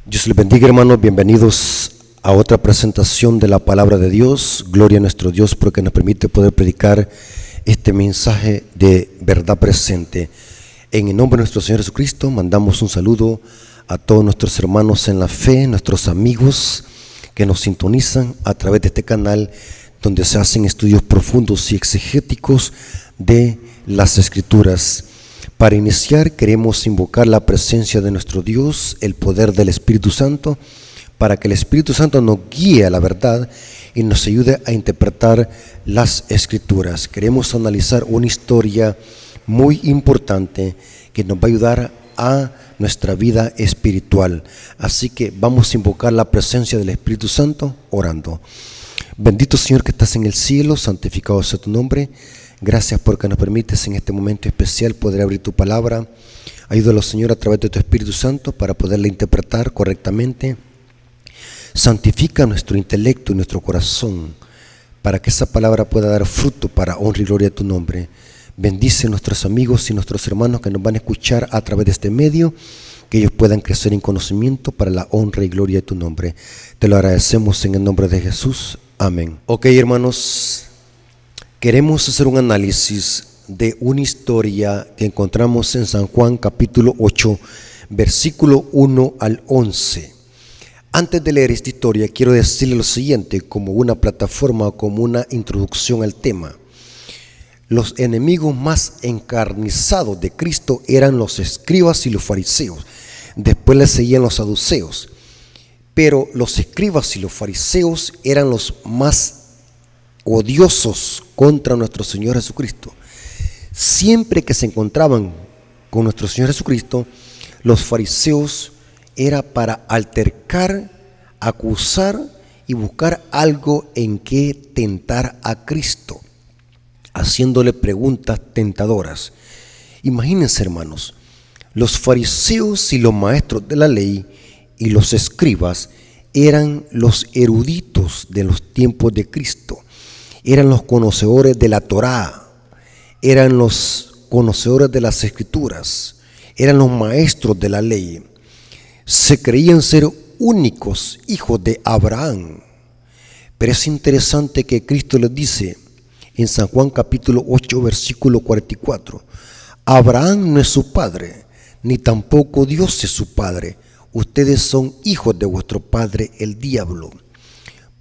Dios les bendiga, hermanos, bienvenidos a otra presentación de la palabra de Dios. Gloria a nuestro Dios porque nos permite poder predicar este mensaje de verdad presente. En el nombre de nuestro Señor Jesucristo mandamos un saludo a todos nuestros hermanos en la fe, nuestros amigos que nos sintonizan a través de este canal donde se hacen estudios profundos y exegéticos de las Escrituras. Para iniciar queremos invocar la presencia de nuestro Dios, el poder del Espíritu Santo, para que el Espíritu Santo nos guíe a la verdad y nos ayude a interpretar las Escrituras. Queremos analizar una historia muy importante que nos va a ayudar a nuestra vida espiritual. Así que vamos a invocar la presencia del Espíritu Santo orando. Bendito Señor que estás en el cielo, santificado sea tu nombre. Gracias porque nos permites en este momento especial poder abrir tu palabra. Ayúdalo, Señor, a través de tu Espíritu Santo para poderla interpretar correctamente. Santifica nuestro intelecto y nuestro corazón para que esa palabra pueda dar fruto para honra y gloria a tu nombre. Bendice a nuestros amigos y nuestros hermanos que nos van a escuchar a través de este medio, que ellos puedan crecer en conocimiento para la honra y gloria de tu nombre. Te lo agradecemos en el nombre de Jesús. Amén. Ok, hermanos. Queremos hacer un análisis de una historia que encontramos en San Juan capítulo 8, versículo 1 al 11. Antes de leer esta historia, quiero decirle lo siguiente como una plataforma, como una introducción al tema. Los enemigos más encarnizados de Cristo eran los escribas y los fariseos. Después les seguían los saduceos. Pero los escribas y los fariseos eran los más odiosos contra nuestro Señor Jesucristo. Siempre que se encontraban con nuestro Señor Jesucristo, los fariseos era para altercar, acusar y buscar algo en que tentar a Cristo, haciéndole preguntas tentadoras. Imagínense, hermanos, los fariseos y los maestros de la ley y los escribas eran los eruditos de los tiempos de Cristo. Eran los conocedores de la Torá, eran los conocedores de las Escrituras, eran los maestros de la ley. Se creían ser únicos hijos de Abraham. Pero es interesante que Cristo les dice en San Juan capítulo 8, versículo 44, Abraham no es su padre, ni tampoco Dios es su padre. Ustedes son hijos de vuestro padre el diablo.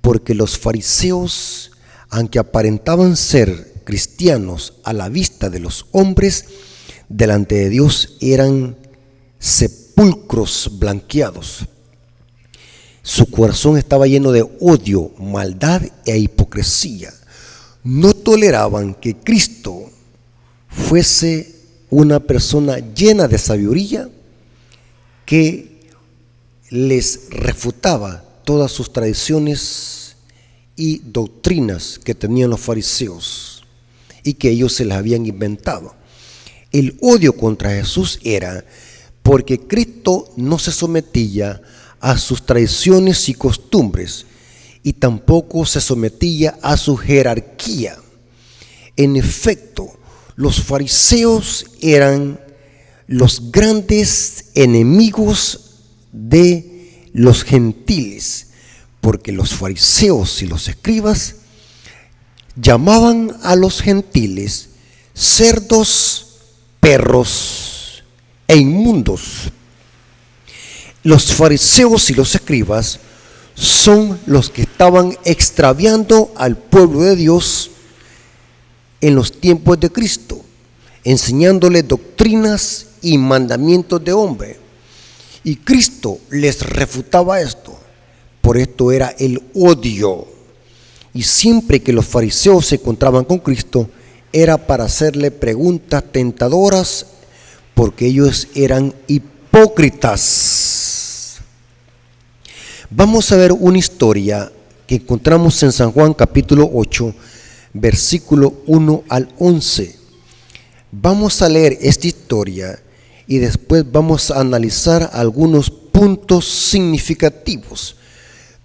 Porque los fariseos, aunque aparentaban ser cristianos a la vista de los hombres, delante de Dios eran sepulcros blanqueados. Su corazón estaba lleno de odio, maldad e hipocresía. No toleraban que Cristo fuese una persona llena de sabiduría que les refutaba todas sus tradiciones y doctrinas que tenían los fariseos y que ellos se las habían inventado. El odio contra Jesús era porque Cristo no se sometía a sus tradiciones y costumbres y tampoco se sometía a su jerarquía. En efecto, los fariseos eran los grandes enemigos de los gentiles, porque los fariseos y los escribas llamaban a los gentiles cerdos, perros e inmundos. Los fariseos y los escribas son los que estaban extraviando al pueblo de Dios en los tiempos de Cristo, enseñándole doctrinas y mandamientos de hombre. Y Cristo les refutaba esto. Por esto era el odio. Y siempre que los fariseos se encontraban con Cristo, era para hacerle preguntas tentadoras, porque ellos eran hipócritas. Vamos a ver una historia que encontramos en San Juan capítulo 8, versículo 1 al 11. Vamos a leer esta historia y después vamos a analizar algunos puntos significativos,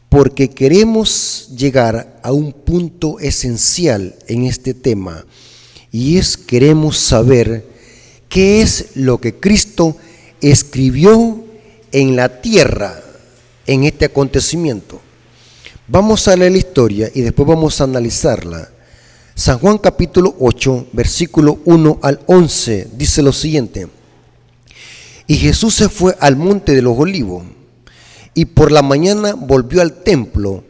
porque queremos llegar a un punto esencial en este tema, y es queremos saber qué es lo que Cristo escribió en la tierra en este acontecimiento. Vamos a leer la historia y después vamos a analizarla. San Juan capítulo 8, versículo 1 al 11, dice lo siguiente: Y Jesús se fue al monte de los Olivos, y por la mañana volvió al templo,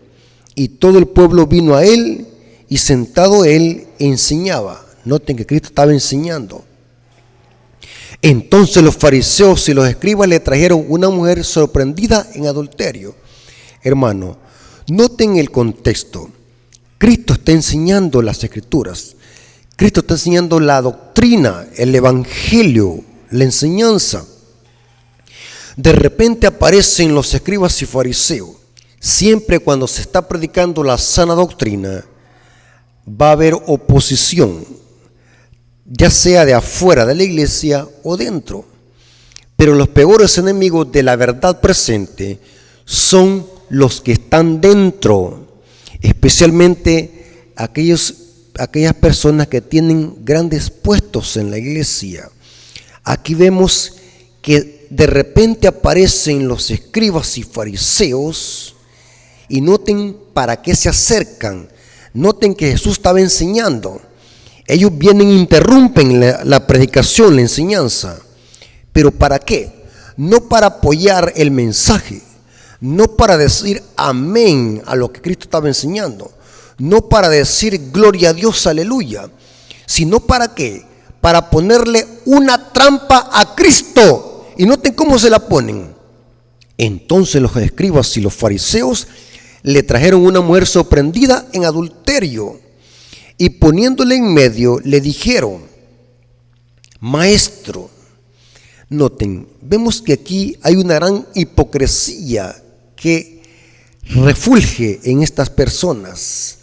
y todo el pueblo vino a él, y sentado él enseñaba. Noten que Cristo estaba enseñando. Entonces los fariseos y los escribas le trajeron una mujer sorprendida en adulterio. Hermano, noten el contexto. Cristo está enseñando las Escrituras. Cristo está enseñando la doctrina, el evangelio, la enseñanza. De repente aparecen los escribas y fariseos. Siempre cuando se está predicando la sana doctrina, va a haber oposición, ya sea de afuera de la iglesia o dentro. Pero los peores enemigos de la verdad presente son los que están dentro, especialmente aquellas personas que tienen grandes puestos en la iglesia. Aquí vemos que de repente aparecen los escribas y fariseos, y noten para qué se acercan. Noten que Jesús estaba enseñando. Ellos vienen e interrumpen la predicación, la enseñanza. ¿Pero para qué? No para apoyar el mensaje, no para decir amén a lo que Cristo estaba enseñando, no para decir gloria a Dios, aleluya, sino para qué? Para ponerle una trampa a Cristo. Y noten cómo se la ponen. Entonces los escribas y los fariseos le trajeron una mujer sorprendida en adulterio, y poniéndole en medio le dijeron: Maestro. Noten, vemos que aquí hay una gran hipocresía que refulge en estas personas,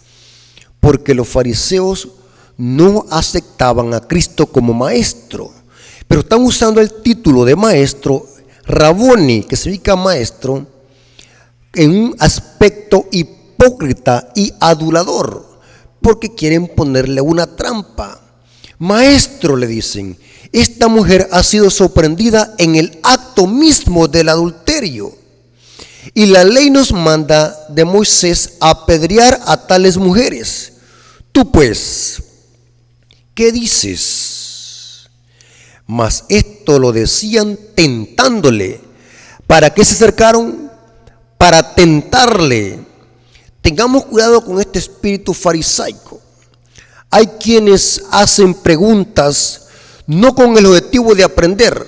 porque los fariseos no aceptaban a Cristo como maestro, pero están usando el título de maestro, Raboni, que significa maestro, en un aspecto hipócrita y adulador, porque quieren ponerle una trampa. Maestro, le dicen, esta mujer ha sido sorprendida en el acto mismo del adulterio, y la ley nos manda de Moisés apedrear a tales mujeres. Tú pues, ¿qué dices? Mas esto lo decían tentándole. ¿Para qué se acercaron? Para tentarle. Tengamos cuidado con este espíritu farisaico. Hay quienes hacen preguntas no con el objetivo de aprender,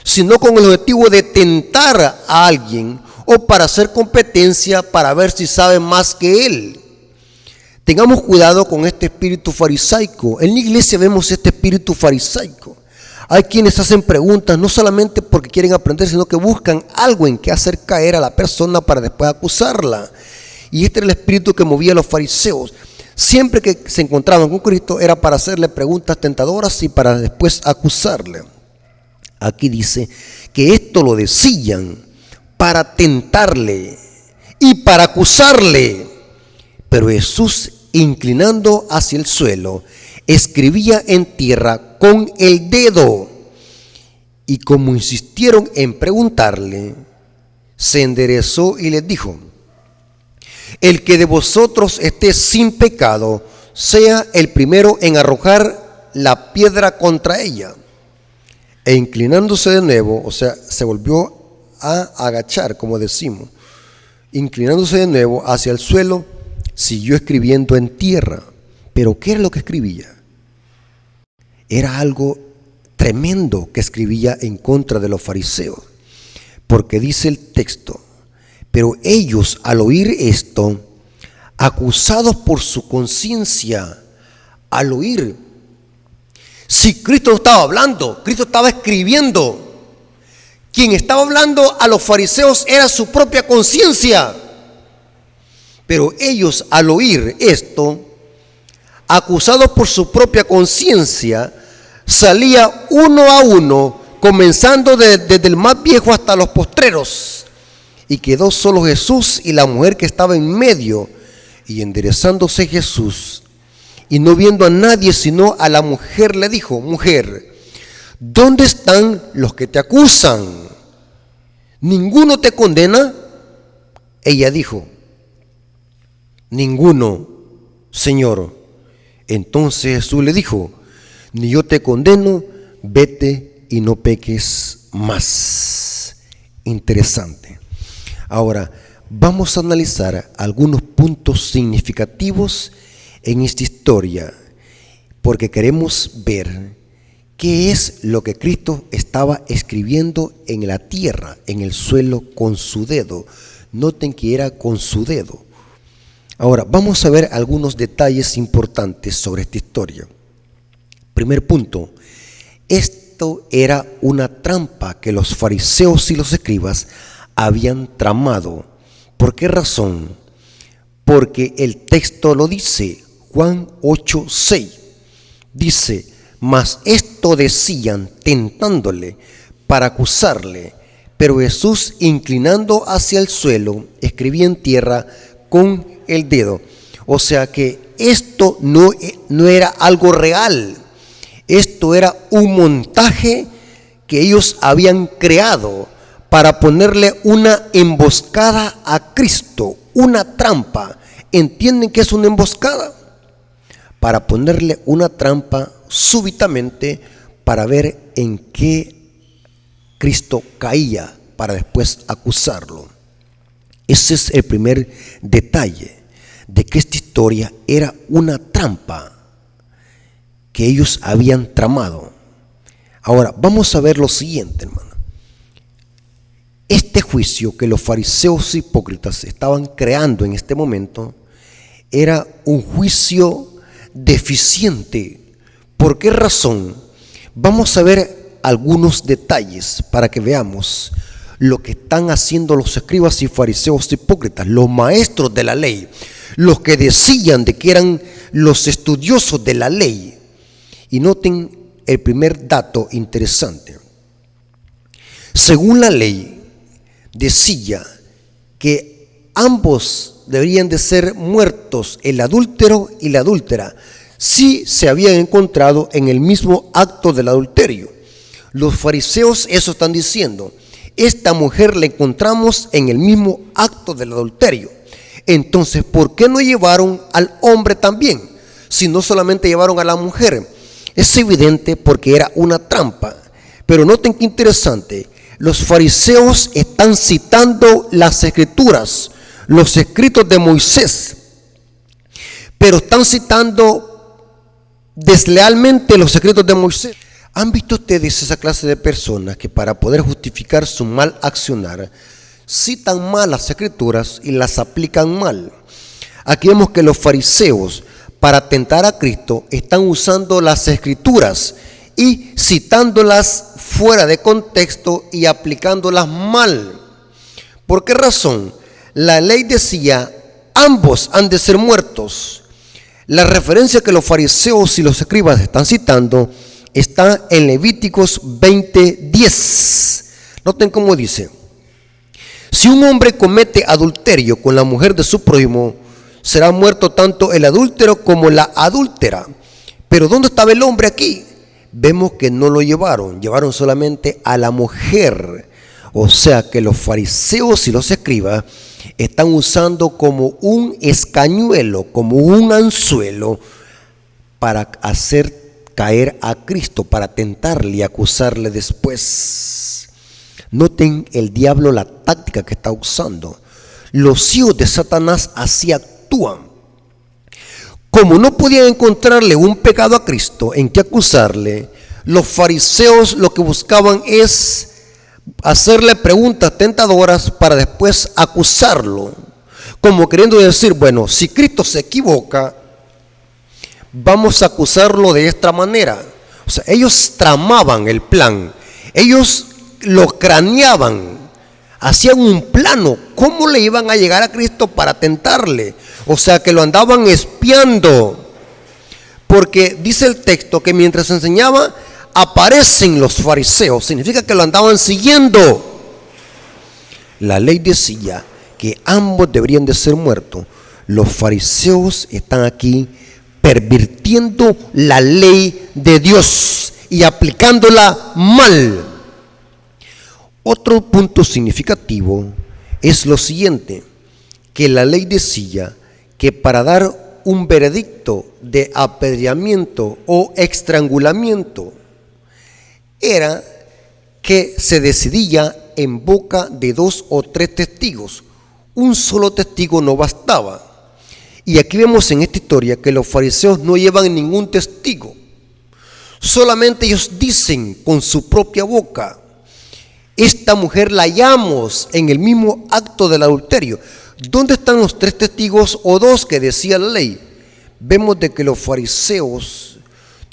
sino con el objetivo de tentar a alguien o para hacer competencia para ver si sabe más que él. Tengamos cuidado con este espíritu farisaico. En la iglesia vemos este espíritu farisaico. Hay quienes hacen preguntas no solamente porque quieren aprender, sino que buscan algo en que hacer caer a la persona para después acusarla. Y este era el espíritu que movía a los fariseos. Siempre que se encontraban con Cristo era para hacerle preguntas tentadoras y para después acusarle. Aquí dice que esto lo decían para tentarle y para acusarle. Pero Jesús, inclinando hacia el suelo, escribía en tierra con el dedo. Y como insistieron en preguntarle, se enderezó y les dijo: el que de vosotros esté sin pecado, sea el primero en arrojar la piedra contra ella. E inclinándose de nuevo, o sea, se volvió a agachar, como decimos, inclinándose de nuevo hacia el suelo, siguió escribiendo en tierra. Pero ¿qué era lo que escribía? Era algo tremendo que escribía en contra de los fariseos, porque dice el texto: pero ellos, al oír esto, acusados por su conciencia, al oír, si Cristo no estaba hablando, Cristo estaba escribiendo. Quien estaba hablando a los fariseos era su propia conciencia. Pero ellos, al oír esto, acusados por su propia conciencia, salía uno a uno, comenzando desde el más viejo hasta los postreros. Y quedó solo Jesús y la mujer que estaba en medio. Y enderezándose Jesús, y no viendo a nadie sino a la mujer, le dijo: mujer, ¿dónde están los que te acusan? ¿Ninguno te condena? Ella dijo: ninguno, Señor. Entonces Jesús le dijo: ni yo te condeno, vete y no peques más. Interesante. Ahora, vamos a analizar algunos puntos significativos en esta historia, porque queremos ver qué es lo que Cristo estaba escribiendo en la tierra, en el suelo, con su dedo. Noten que era con su dedo. Ahora, vamos a ver algunos detalles importantes sobre esta historia. Primer punto: esto era una trampa que los fariseos y los escribas habían tramado. ¿Por qué razón? Porque el texto lo dice, Juan 8:6. Dice: mas esto decían tentándole para acusarle, pero Jesús, inclinando hacia el suelo, escribía en tierra con el dedo. O sea que esto no era algo real. Esto era un montaje que ellos habían creado para ponerle una emboscada a Cristo, una trampa. ¿Entienden qué es una emboscada? Para ponerle una trampa súbitamente para ver en qué Cristo caía para después acusarlo. Ese es el primer detalle, de que esta historia era una trampa que ellos habían tramado. Ahora, vamos a ver lo siguiente, hermano. Este juicio que los fariseos hipócritas estaban creando en este momento era un juicio deficiente. ¿Por qué razón? Vamos a ver algunos detalles para que veamos lo que están haciendo los escribas y fariseos hipócritas, los maestros de la ley, los que decían de que eran los estudiosos de la ley. Y noten el primer dato interesante. Según la ley, decía que ambos deberían de ser muertos, el adúltero y la adúltera, si se habían encontrado en el mismo acto del adulterio. Los fariseos eso están diciendo: esta mujer la encontramos en el mismo acto del adulterio. Entonces, ¿por qué no llevaron al hombre también? Si no solamente llevaron a la mujer. Es evidente porque era una trampa. Pero noten qué interesante. Los fariseos están citando las escrituras, los escritos de Moisés, pero están citando deslealmente los escritos de Moisés. ¿Han visto ustedes esa clase de personas que para poder justificar su mal accionar citan mal las escrituras y las aplican mal? Aquí vemos que los fariseos, para tentar a Cristo, están usando las escrituras y citándolas fuera de contexto y aplicándolas mal. ¿Por qué razón? La ley decía: ambos han de ser muertos. La referencia que los fariseos y los escribas están citando está en Levíticos 20:10. Noten cómo dice: si un hombre comete adulterio con la mujer de su prójimo, será muerto tanto el adúltero como la adúltera. Pero ¿dónde estaba el hombre aquí? Vemos que no lo llevaron solamente a la mujer. O sea que los fariseos y los escribas están usando como un escañuelo, como un anzuelo, para hacer caer a Cristo, para tentarle y acusarle después. Noten el diablo, la táctica que está usando. Los hijos de Satanás así actúan. Como no podían encontrarle un pecado a Cristo en que acusarle, los fariseos lo que buscaban es hacerle preguntas tentadoras para después acusarlo, como queriendo decir: bueno, si Cristo se equivoca, vamos a acusarlo de esta manera. O sea, ellos tramaban el plan, ellos lo craneaban, hacían un plano, cómo le iban a llegar a Cristo para tentarle. O sea, que lo andaban espiando, porque dice el texto que mientras enseñaba aparecen los fariseos, significa que lo andaban siguiendo. La ley decía que ambos deberían de ser muertos. Los fariseos están aquí pervirtiendo la ley de Dios y aplicándola mal. Otro punto significativo es lo siguiente: que la ley decía que para dar un veredicto de apedreamiento o estrangulamiento era que se decidía en boca de 2 o 3 testigos. Un solo testigo no bastaba. Y aquí vemos en esta historia que los fariseos no llevan ningún testigo. Solamente ellos dicen con su propia boca: esta mujer la hallamos en el mismo acto del adulterio. ¿Dónde están los 3 testigos o 2 que decía la ley? Vemos de que los fariseos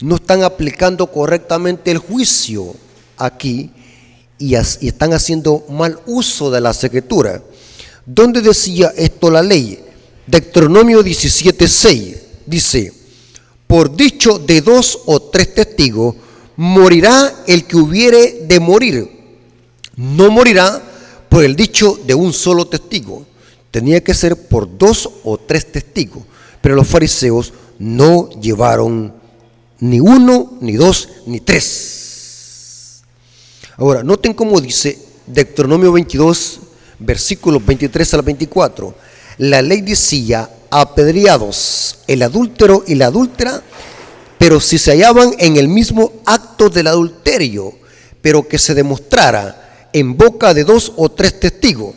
no están aplicando correctamente el juicio aquí y están haciendo mal uso de la escritura. ¿Dónde decía esto la ley? Deuteronomio 17:6 dice: por dicho de 2 o 3 testigos morirá el que hubiere de morir. No morirá por el dicho de un solo testigo. Tenía que ser por 2 o 3 testigos. Pero los fariseos no llevaron ni 1, ni 2, ni 3. Ahora, noten cómo dice Deuteronomio 22, versículos 23 al 24. La ley decía: apedreados el adúltero y la adúltera, pero si se hallaban en el mismo acto del adulterio, pero que se demostrara en boca de 2 o 3 testigos.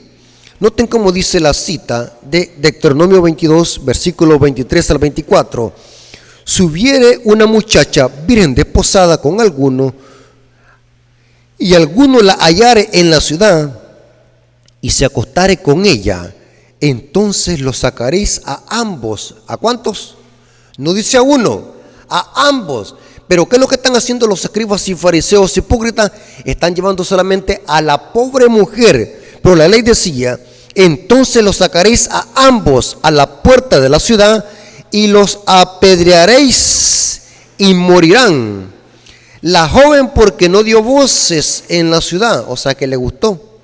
Noten cómo dice la cita de Deuteronomio 22, versículos 23 al 24. Si hubiere una muchacha virgen desposada con alguno, y alguno la hallare en la ciudad, y se acostare con ella, entonces lo sacaréis a ambos. ¿A cuántos? No dice a uno, a ambos. Pero ¿qué es lo que están haciendo los escribas y fariseos hipócritas? Están llevando solamente a la pobre mujer. Pero la ley decía: entonces los sacaréis a ambos a la puerta de la ciudad y los apedrearéis y morirán. La joven porque no dio voces en la ciudad, o sea que le gustó,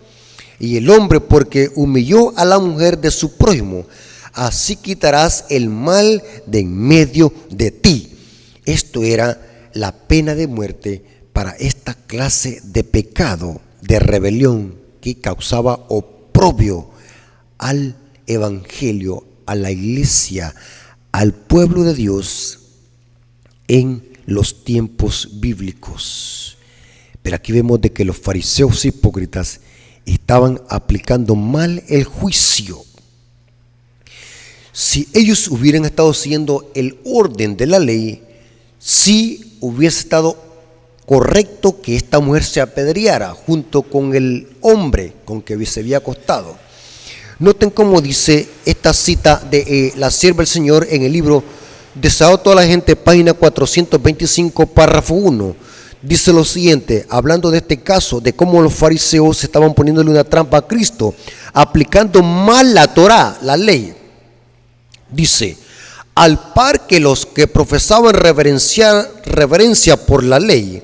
y el hombre porque humilló a la mujer de su prójimo. Así quitarás el mal de en medio de ti. Esto era la pena de muerte para esta clase de pecado, de rebelión que causaba oprobio al evangelio, a la iglesia, al pueblo de Dios en los tiempos bíblicos. Pero aquí vemos de que los fariseos hipócritas estaban aplicando mal el juicio. Si ellos hubieran estado siguiendo el orden de la ley, sí hubiese estado correcto que esta mujer se apedreara junto con el hombre con que se había acostado. Noten cómo dice esta cita de la sierva del Señor en el libro Deseado toda la gente, página 425, párrafo 1. Dice lo siguiente, hablando de este caso, de cómo los fariseos estaban poniéndole una trampa a Cristo, aplicando mal la Torá, la ley. Dice: al par que los que profesaban reverencia por la ley,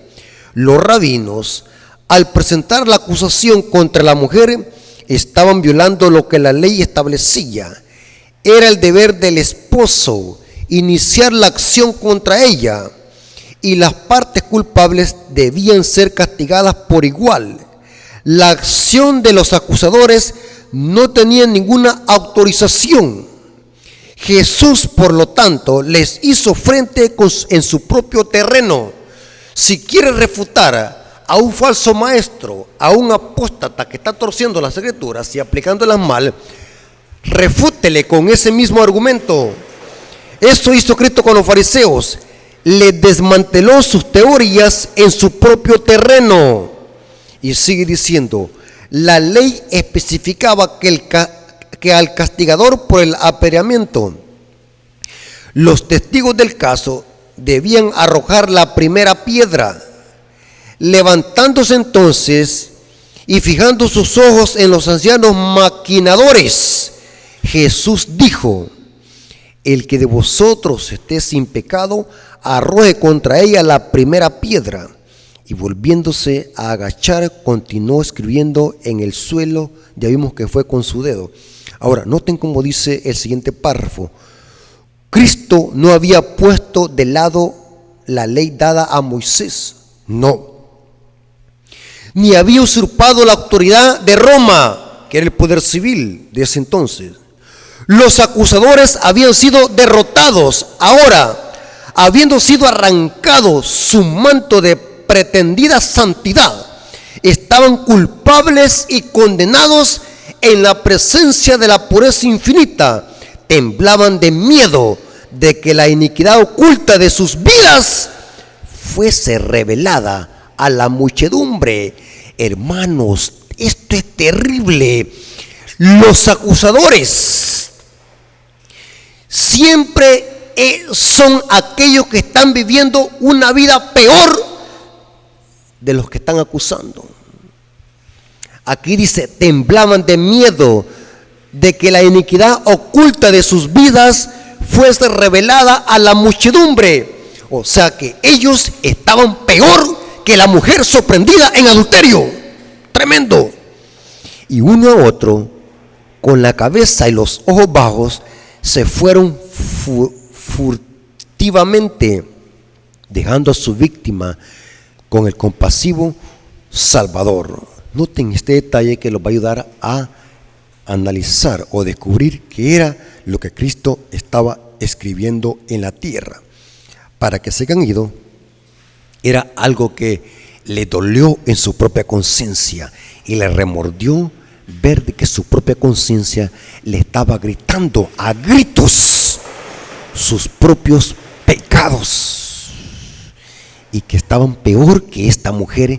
los rabinos, al presentar la acusación contra la mujer, estaban violando lo que la ley establecía. Era el deber del esposo iniciar la acción contra ella, y las partes culpables debían ser castigadas por igual. La acción de los acusadores no tenía ninguna autorización. Jesús, por lo tanto, les hizo frente en su propio terreno. Si quiere refutar a un falso maestro, a un apóstata que está torciendo las escrituras y aplicándolas mal, refútele con ese mismo argumento. Eso hizo Cristo con los fariseos. Le desmanteló sus teorías en su propio terreno. Y sigue diciendo: la ley especificaba que al castigador por el apedreamiento, los testigos del caso debían arrojar la primera piedra. Levantándose entonces y fijando sus ojos en los ancianos maquinadores, Jesús dijo: el que de vosotros esté sin pecado, arroje contra ella la primera piedra. Y volviéndose a agachar, continuó escribiendo en el suelo. Ya vimos que fue con su dedo. Ahora, noten cómo dice el siguiente párrafo. Cristo no había puesto de lado la ley dada a Moisés. No. Ni había usurpado la autoridad de Roma, que era el poder civil de ese entonces. Los acusadores habían sido derrotados. Ahora, habiendo sido arrancado su manto de pretendida santidad, estaban culpables y condenados en la presencia de la pureza infinita. Temblaban de miedo de que la iniquidad oculta de sus vidas fuese revelada a la muchedumbre. Hermanos, esto es terrible. Los acusadores siempre son aquellos que están viviendo una vida peor de los que están acusando. Aquí dice, temblaban de miedo de que la iniquidad oculta de sus vidas fuese revelada a la muchedumbre. O sea que ellos estaban peor que la mujer sorprendida en adulterio. Tremendo. Y uno a otro, con la cabeza y los ojos bajos, se fueron furtivamente, dejando a su víctima con el compasivo Salvador. Noten este detalle que los va a ayudar a analizar o descubrir qué era lo que Cristo estaba escribiendo en la tierra. Para que se hayan ido, era algo que le dolió en su propia conciencia y le remordió ver de que su propia conciencia le estaba gritando a gritos sus propios pecados y que estaban peor que esta mujer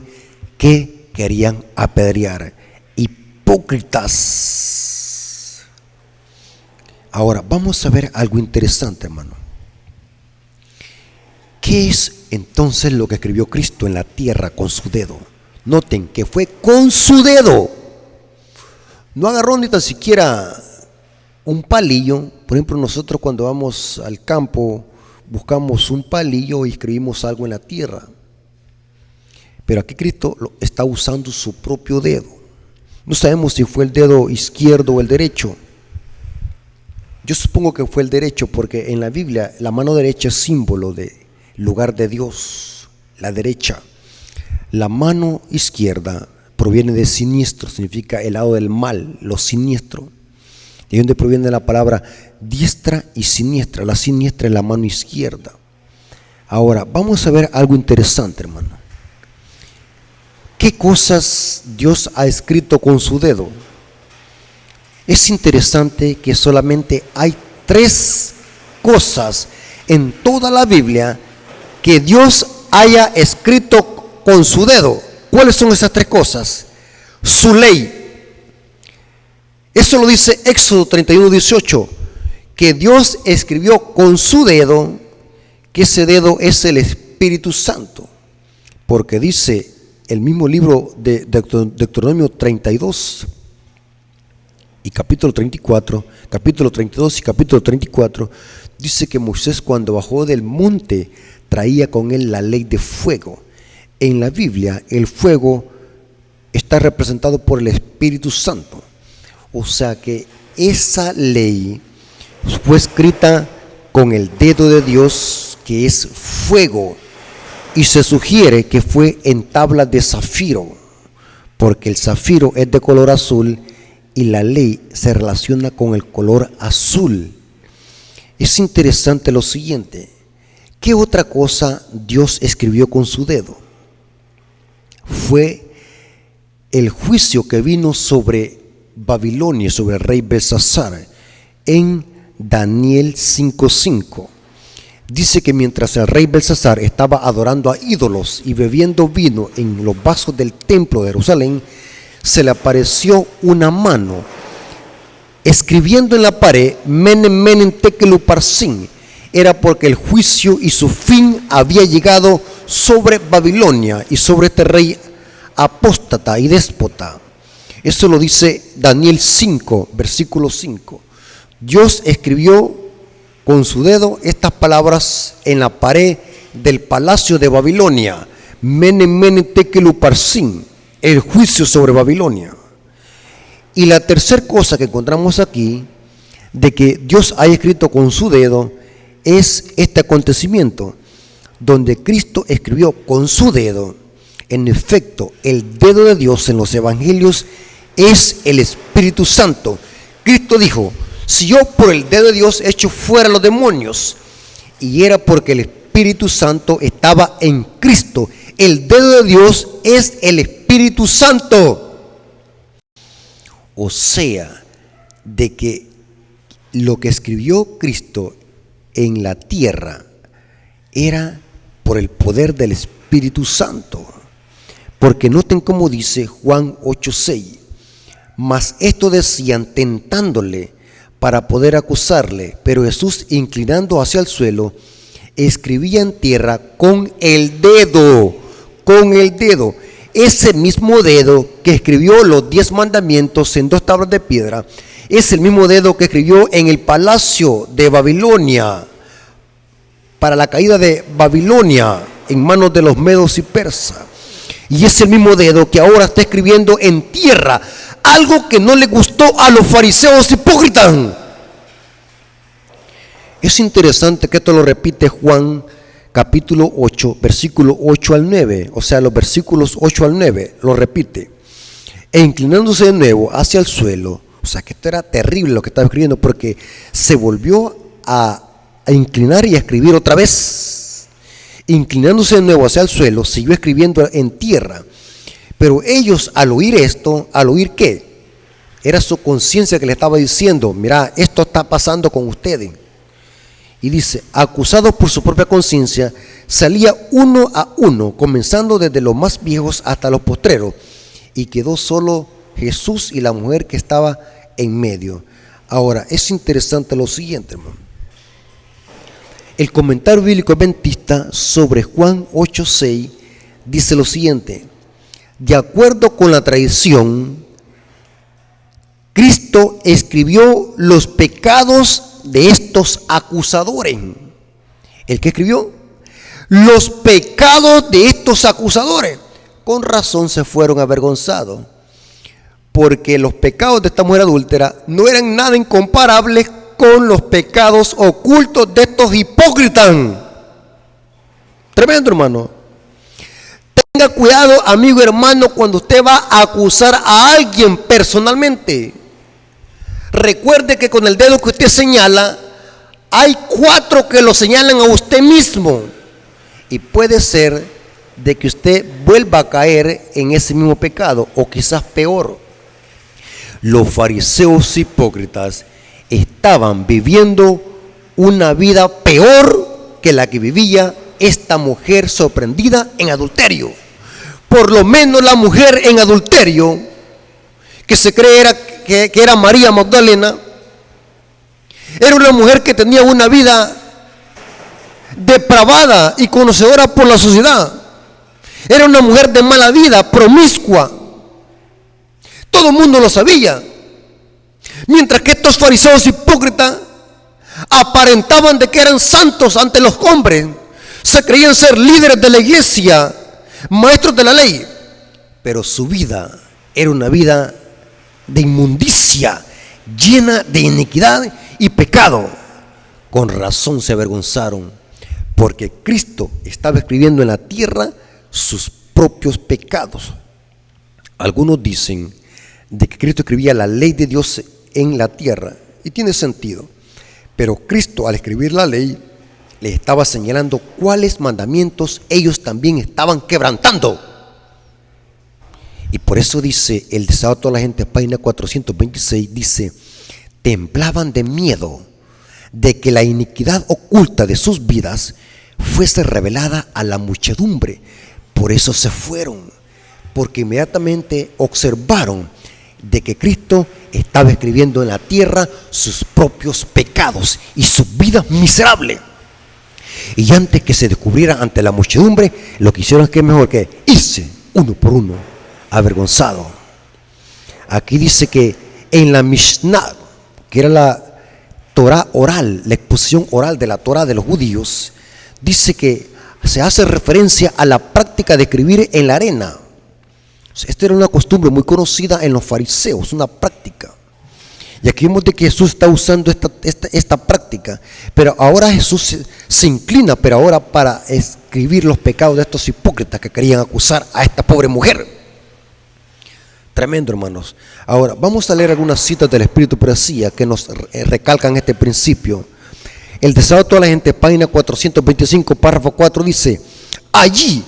que querían apedrear. Hipócritas. Ahora vamos a ver algo interesante, hermano. ¿Qué es entonces lo que escribió Cristo en la tierra con su dedo? Noten que fue con su dedo. No agarró ni tan siquiera un palillo. Por ejemplo, nosotros cuando vamos al campo buscamos un palillo y escribimos algo en la tierra. Pero aquí Cristo está usando su propio dedo. No sabemos si fue el dedo izquierdo o el derecho. Yo supongo que fue el derecho, porque en la Biblia la mano derecha es símbolo de lugar de Dios, la derecha. La mano izquierda proviene de siniestro, significa el lado del mal, lo siniestro. De donde proviene la palabra diestra y siniestra. La siniestra es la mano izquierda. Ahora, vamos a ver algo interesante, hermano. ¿Qué cosas Dios ha escrito con su dedo? Es interesante que solamente hay 3 cosas en toda la Biblia que Dios haya escrito con su dedo. ¿Cuáles son esas 3 cosas? Su ley. Eso lo dice Éxodo 31:18, que Dios escribió con su dedo, que ese dedo es el Espíritu Santo, porque dice el mismo libro de Deuteronomio 32 y capítulo 34, capítulo 32 y capítulo 34, dice que Moisés, cuando bajó del monte, traía con él la ley de fuego. En la Biblia el fuego está representado por el Espíritu Santo. O sea que esa ley fue escrita con el dedo de Dios, que es fuego, y se sugiere que fue en tablas de zafiro, porque el zafiro es de color azul y la ley se relaciona con el color azul. Es interesante lo siguiente: ¿qué otra cosa Dios escribió con su dedo? Fue el juicio que vino sobre Babilonia, sobre el rey Belsasar, en Daniel 5:5. Dice que mientras el rey Belsasar estaba adorando a ídolos y bebiendo vino en los vasos del templo de Jerusalén, se le apareció una mano escribiendo en la pared Menem Menem Tekel Uparsin. Era porque el juicio y su fin había llegado sobre Babilonia y sobre este rey apóstata y déspota. Eso lo dice Daniel 5, versículo 5. Dios escribió con su dedo estas palabras en la pared del palacio de Babilonia: Menem Menem Tekel Uparsin, el juicio sobre Babilonia. Y la tercera cosa que encontramos aquí, de que Dios haya escrito con su dedo, es este acontecimiento donde Cristo escribió con su dedo. En efecto, el dedo de Dios en los evangelios es el Espíritu Santo. Cristo dijo: si yo por el dedo de Dios echo fuera los demonios? Y era porque el Espíritu Santo estaba en Cristo. El dedo de Dios es el Espíritu Santo. O sea, de que lo que escribió Cristo en la tierra era por el poder del Espíritu Santo. Porque noten cómo dice Juan 8:6. Mas esto decían tentándole para poder acusarle, pero Jesús, inclinando hacia el suelo, escribía en tierra con el dedo, ese mismo dedo que escribió los 10 mandamientos en 2 tablas de piedra, es el mismo dedo que escribió en el palacio de Babilonia, para la caída de Babilonia en manos de los medos y persas. Y es el mismo dedo que ahora está escribiendo en tierra, algo que no le gustó a los fariseos hipócritas. Es interesante que esto lo repite Juan capítulo 8, versículo 8 al 9, o sea, los versículos 8 al 9, lo repite. E inclinándose de nuevo hacia el suelo, o sea, que esto era terrible lo que estaba escribiendo, porque se volvió a inclinar y a escribir otra vez. Inclinándose de nuevo hacia el suelo, siguió escribiendo en tierra. Pero ellos, al oír esto, ¿al oír qué? Era su conciencia que le estaba diciendo: mira, esto está pasando con ustedes. Y dice, acusados por su propia conciencia, salía uno a uno, comenzando desde los más viejos hasta los postreros, y quedó solo Jesús y la mujer que estaba en medio. Ahora, es interesante lo siguiente, hermano. El comentario bíblico adventista sobre Juan 8:6 dice lo siguiente: de acuerdo con la tradición, Cristo escribió los pecados de estos acusadores. ¿El que escribió? Los pecados de estos acusadores. Con razón se fueron avergonzados, porque los pecados de esta mujer adúltera no eran nada incomparables con los pecados ocultos de estos hipócritas. Tremendo, hermano. Tenga cuidado, amigo hermano, cuando usted va a acusar a alguien personalmente. Recuerde que con el dedo que usted señala, hay 4 que lo señalan a usted mismo. Y puede ser de que usted vuelva a caer en ese mismo pecado, o quizás peor. Los fariseos hipócritas estaban viviendo una vida peor que la que vivía esta mujer sorprendida en adulterio. Por lo menos la mujer en adulterio, que se cree que era María Magdalena, era una mujer que tenía una vida depravada y conocedora por la sociedad. Era una mujer de mala vida, promiscua. Todo el mundo lo sabía. Mientras que estos fariseos hipócritas aparentaban de que eran santos ante los hombres, se creían ser líderes de la iglesia, maestros de la ley, pero su vida era una vida de inmundicia, llena de iniquidad y pecado. Con razón se avergonzaron, porque Cristo estaba escribiendo en la tierra sus propios pecados. Algunos dicen de que Cristo escribía la ley de Dios en la tierra, y tiene sentido, pero Cristo, al escribir la ley, les estaba señalando cuáles mandamientos ellos también estaban quebrantando. Y por eso dice el Deseado de toda la gente, página 426, dice: temblaban de miedo de que la iniquidad oculta de sus vidas fuese revelada a la muchedumbre. Por eso se fueron, porque inmediatamente observaron de que Cristo estaba escribiendo en la tierra sus propios pecados y su vida miserable. Y antes que se descubriera ante la muchedumbre, lo que hicieron es que mejor que irse uno por uno, avergonzado. Aquí dice que en la Mishnah, que era la Torah oral, la exposición oral de la Torah de los judíos, dice que se hace referencia a la práctica de escribir en la arena. Esta era una costumbre muy conocida en los fariseos, una práctica. Y aquí vemos de que Jesús está usando esta práctica, pero ahora Jesús se inclina, pero ahora para escribir los pecados de estos hipócritas que querían acusar a esta pobre mujer. Tremendo, hermanos. Ahora, vamos a leer algunas citas del Espíritu de Profecía que nos recalcan este principio. El deseo de toda la gente, página 425, párrafo 4, dice: allí,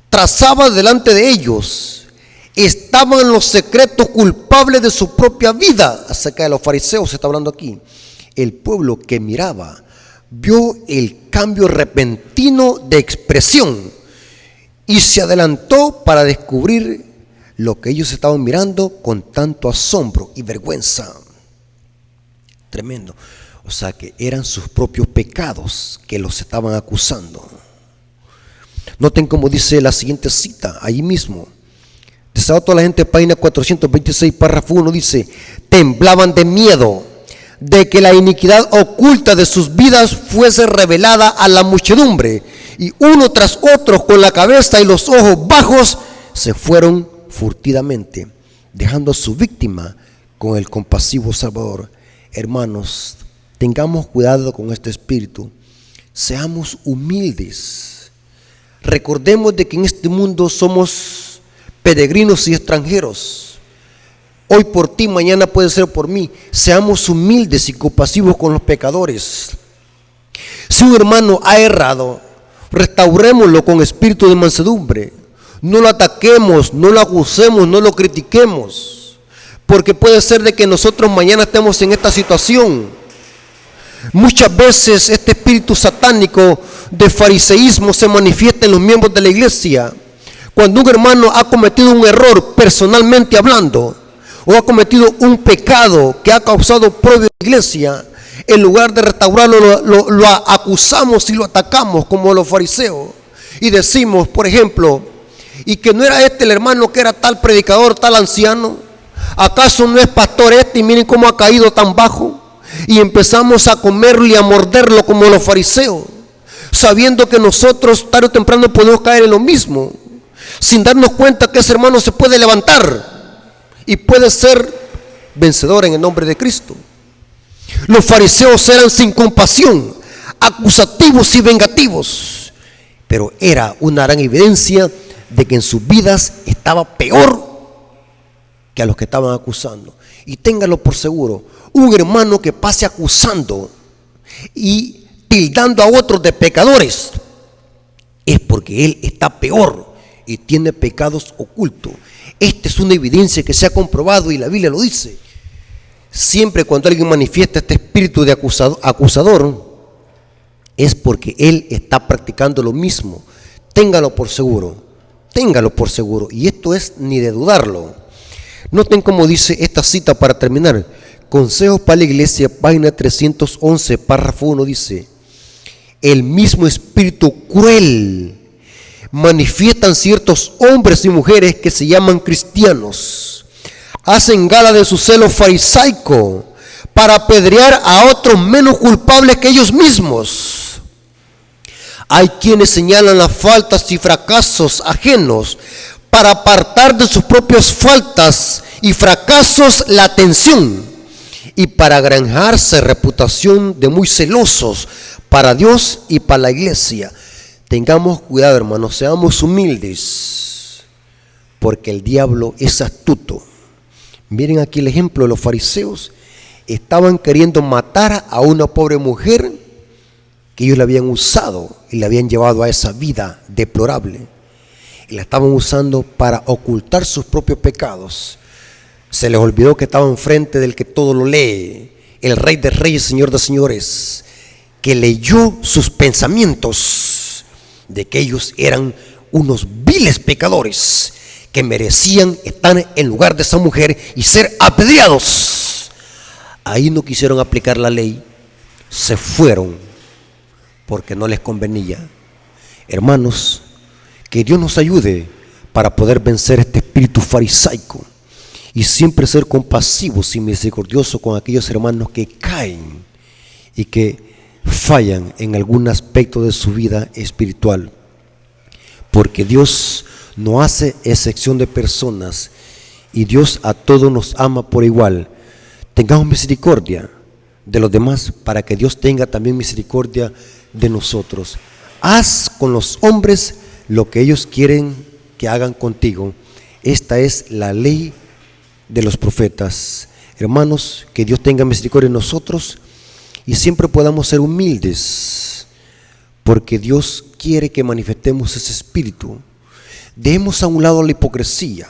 trazaba delante de ellos, estaban en los secretos culpables de su propia vida. Acerca de los fariseos se está hablando aquí. El pueblo que miraba vio el cambio repentino de expresión y se adelantó para descubrir lo que ellos estaban mirando con tanto asombro y vergüenza. Tremendo. O sea que eran sus propios pecados que los estaban acusando. Noten cómo dice la siguiente cita, ahí mismo. Desde toda la gente, página 426, párrafo 1, dice: temblaban de miedo de que la iniquidad oculta de sus vidas fuese revelada a la muchedumbre, y uno tras otro, con la cabeza y los ojos bajos, se fueron furtivamente, dejando a su víctima con el compasivo Salvador. Hermanos, tengamos cuidado con este espíritu, seamos humildes, recordemos de que en este mundo somos peregrinos y extranjeros. Hoy por ti, mañana puede ser por mí. Seamos humildes y compasivos con los pecadores. Si un hermano ha errado, restaurémoslo con espíritu de mansedumbre. No lo ataquemos, no lo acusemos, no lo critiquemos, porque puede ser de que nosotros mañana estemos en esta situación. Muchas veces este espíritu satánico de fariseísmo se manifiesta en los miembros de la iglesia. Cuando un hermano ha cometido un error personalmente hablando, o ha cometido un pecado que ha causado oprobio en la iglesia, en lugar de restaurarlo, lo acusamos y lo atacamos como los fariseos. Y decimos, por ejemplo: ¿y que no era este el hermano que era tal predicador, tal anciano? ¿Acaso no es pastor este? Y miren cómo ha caído tan bajo. Y empezamos a comerlo y a morderlo como los fariseos, sabiendo que nosotros tarde o temprano podemos caer en lo mismo, sin darnos cuenta que ese hermano se puede levantar y puede ser vencedor en el nombre de Cristo. Los fariseos eran sin compasión, acusativos y vengativos, pero era una gran evidencia de que en sus vidas estaba peor que a los que estaban acusando. Y téngalo por seguro, un hermano que pase acusando y tildando a otros de pecadores es porque él está peor y tiene pecados ocultos. Esta es una evidencia que se ha comprobado y la Biblia lo dice. Siempre cuando alguien manifiesta este espíritu de acusador, es porque él está practicando lo mismo. Téngalo por seguro, y esto es ni de dudarlo. Noten cómo dice esta cita para terminar. Consejos para la Iglesia, página 311, párrafo 1, dice: el mismo espíritu cruel manifiestan ciertos hombres y mujeres que se llaman cristianos. Hacen gala de su celo farisaico para apedrear a otros menos culpables que ellos mismos. Hay quienes señalan las faltas y fracasos ajenos para apartar de sus propias faltas y fracasos la atención, y para granjarse reputación de muy celosos para Dios y para la iglesia. Tengamos cuidado, hermanos, seamos humildes, porque el diablo es astuto. Miren aquí el ejemplo de los fariseos. Estaban queriendo matar a una pobre mujer que ellos la habían usado y la habían llevado a esa vida deplorable. Y la estaban usando para ocultar sus propios pecados. Se les olvidó que estaban enfrente del que todo lo lee, el Rey de Reyes, Señor de Señores, que leyó sus pensamientos de que ellos eran unos viles pecadores que merecían estar en lugar de esa mujer y ser apedreados. Ahí no quisieron aplicar la ley, se fueron porque no les convenía. Hermanos, que Dios nos ayude para poder vencer este espíritu farisaico y siempre ser compasivos y misericordiosos con aquellos hermanos que caen y que fallan en algún aspecto de su vida espiritual, porque Dios no hace excepción de personas y Dios a todos nos ama por igual. Tengamos misericordia de los demás para que Dios tenga también misericordia de nosotros. Haz con los hombres lo que ellos quieren que hagan contigo. Esta es la ley de los profetas. Hermanos, que Dios tenga misericordia de nosotros y siempre podamos ser humildes, porque Dios quiere que manifestemos ese espíritu. Dejemos a un lado la hipocresía,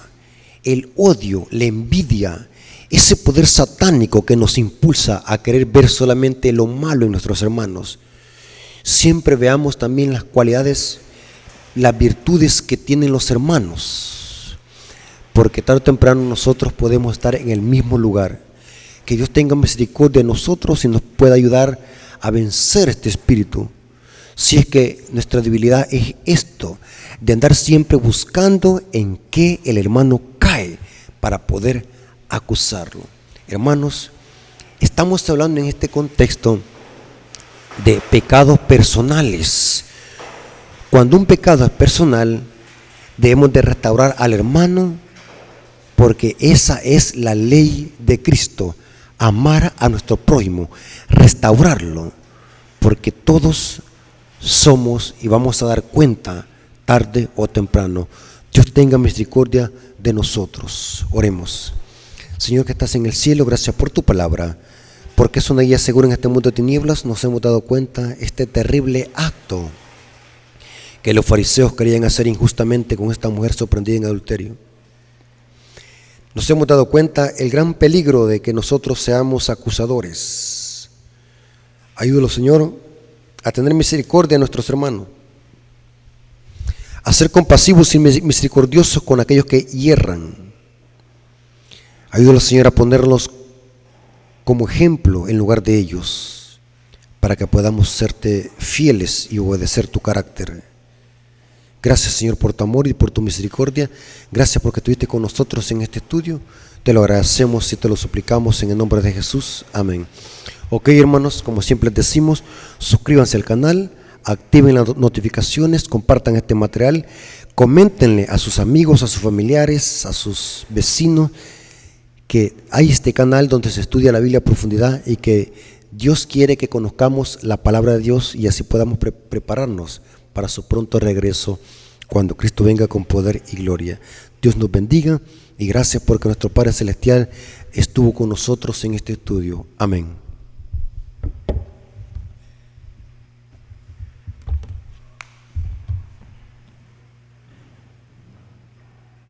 el odio, la envidia, ese poder satánico que nos impulsa a querer ver solamente lo malo en nuestros hermanos. Siempre veamos también las cualidades, las virtudes que tienen los hermanos, porque tarde o temprano nosotros podemos estar en el mismo lugar. Que Dios tenga misericordia de nosotros y nos pueda ayudar a vencer este espíritu. Si es que nuestra debilidad es esto, de andar siempre buscando en qué el hermano cae para poder acusarlo. Hermanos, estamos hablando en este contexto de pecados personales. Cuando un pecado es personal, debemos de restaurar al hermano, porque esa es la ley de Cristo, amar a nuestro prójimo, restaurarlo, porque todos somos y vamos a dar cuenta tarde o temprano. Dios tenga misericordia de nosotros. Oremos. Señor que estás en el cielo, gracias por tu palabra, porque es una guía segura en este mundo de tinieblas. Nos hemos dado cuenta este terrible acto que los fariseos querían hacer injustamente con esta mujer sorprendida en adulterio. Nos hemos dado cuenta el gran peligro de que nosotros seamos acusadores. Ayúdalo, Señor, a tener misericordia de nuestros hermanos, a ser compasivos y misericordiosos con aquellos que hierran. Ayúdalo, Señor, a ponerlos como ejemplo en lugar de ellos, para que podamos serte fieles y obedecer tu carácter. Gracias, Señor, por tu amor y por tu misericordia. Gracias porque estuviste con nosotros en este estudio. Te lo agradecemos y te lo suplicamos en el nombre de Jesús. Amén. Ok, hermanos, como siempre les decimos, suscríbanse al canal, activen las notificaciones, compartan este material, coméntenle a sus amigos, a sus familiares, a sus vecinos, que hay este canal donde se estudia la Biblia a profundidad y que Dios quiere que conozcamos la palabra de Dios y así podamos prepararnos para su pronto regreso cuando Cristo venga con poder y gloria. Dios nos bendiga y gracias porque nuestro Padre Celestial estuvo con nosotros en este estudio. Amén.